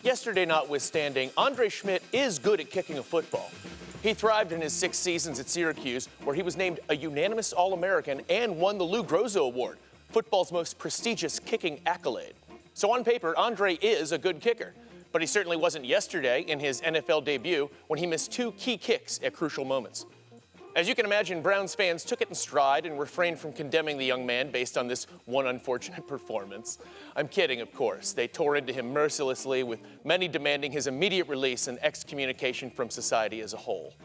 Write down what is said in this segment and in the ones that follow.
Yesterday notwithstanding, Andre Szmyt is good at kicking a football. He thrived in his 6 seasons at Syracuse, where he was named a unanimous All-American and won the Lou Groza Award, football's most prestigious kicking accolade. So on paper, Andre is a good kicker, but he certainly wasn't yesterday in his NFL debut when he missed 2 key kicks at crucial moments. As you can imagine, Browns fans took it in stride and refrained from condemning the young man based on this one unfortunate performance. I'm kidding, of course. They tore into him mercilessly, with many demanding his immediate release and excommunication from society as a whole.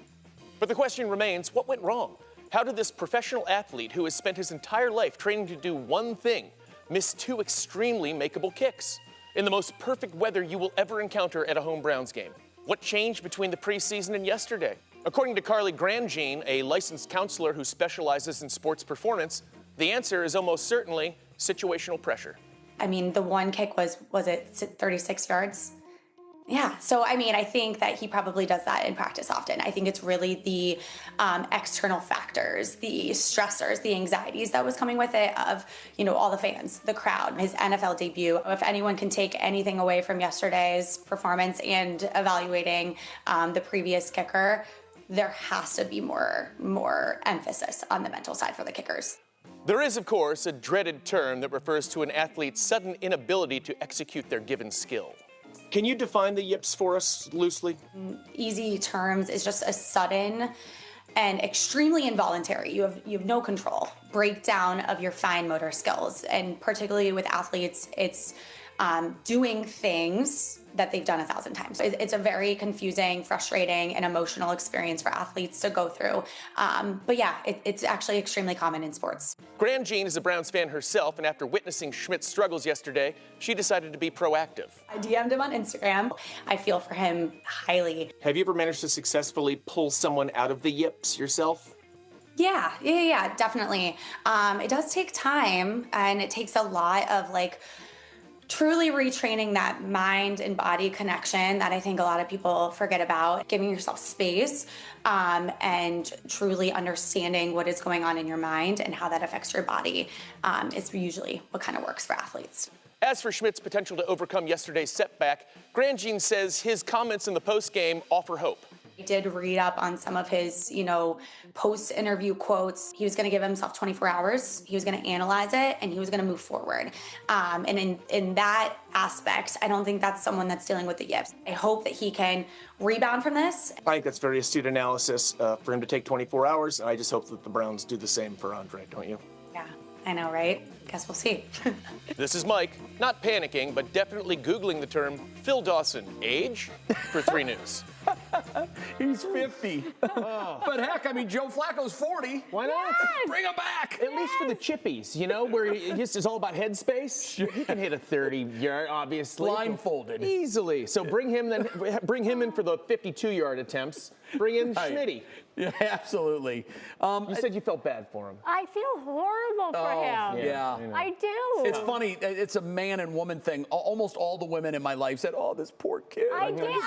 But the question remains, what went wrong? How did this professional athlete, who has spent his entire life training to do one thing, miss 2 extremely makeable kicks in the most perfect weather you will ever encounter at a home Browns game? What changed between the preseason and yesterday? According to Carly Grandjean, a licensed counselor who specializes in sports performance, the answer is almost certainly situational pressure. I mean, the one kick was it 36 yards? Yeah, so I mean, I think that he probably does that in practice often. I think it's really the external factors, the stressors, the anxieties that was coming with it of, you know, all the fans, the crowd, his NFL debut. If anyone can take anything away from yesterday's performance and evaluating the previous kicker, there has to be more emphasis on the mental side for the kickers. There is, of course, a dreaded term that refers to an athlete's sudden inability to execute their given skill. Can you define the yips for us loosely? Easy terms is just a sudden and extremely involuntary. You have no control. Breakdown of your fine motor skills, and particularly with athletes, it's doing things that they've done 1,000 times. It's a very confusing, frustrating, and emotional experience for athletes to go through. But yeah, it's actually extremely common in sports. Grandjean is a Browns fan herself, and after witnessing Szmyt's struggles yesterday, she decided to be proactive. I DM'd him on Instagram. I feel for him highly. Have you ever managed to successfully pull someone out of the yips yourself? Yeah, definitely. It does take time, and it takes a lot of truly retraining that mind and body connection that I think a lot of people forget about, giving yourself space and truly understanding what is going on in your mind and how that affects your body is usually what kind of works for athletes. As for Szmyt's potential to overcome yesterday's setback, Grandjean says his comments in the postgame offer hope. I did read up on some of his, post-interview quotes. He was going to give himself 24 hours. He was going to analyze it, and he was going to move forward. And in that aspect, I don't think that's someone that's dealing with the yips. I hope that he can rebound from this. I think that's very astute analysis for him to take 24 hours, and I just hope that the Browns do the same for Andre, don't you? Yeah, I know, right? Guess we'll see. This is Mike, not panicking, but definitely Googling the term Phil Dawson, age, for 3 News. He's 50. But heck, I mean, Joe Flacco's 40. Why not? Yes. Bring him back. At least for the chippies, where it's all about headspace. Sure. He can hit a 30-yard, obviously. Blindfolded. Easily. So bring him in for the 52-yard attempts. Bring in Szmyt. Yeah, absolutely. You said you felt bad for him. I feel horrible for him. Yeah. I do. It's funny. It's a man and woman thing. Almost all the women in my life said, "Oh, this poor kid." I really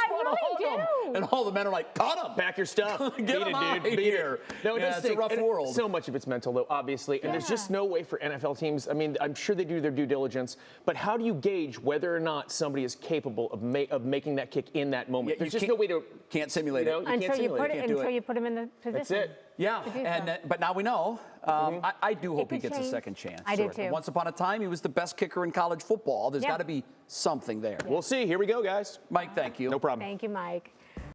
do. And all the men are like, "Cut him. Pack your stuff. Get Beat him it, out dude. Beat here." it. No, it's a rough world. So much of it's mental, though, obviously. And there's just no way for NFL teams. I mean, I'm sure they do their due diligence. But how do you gauge whether or not somebody is capable of making that kick in that moment? There's just no way to. Can't simulate it. Until you put him in the position. That's it. Yeah, but now we know. I do hope he gets a second chance. I do too. Once upon a time, he was the best kicker in college football. There's got to be something there. We'll see. Here we go, guys. Mike, thank you. No problem. Thank you, Mike.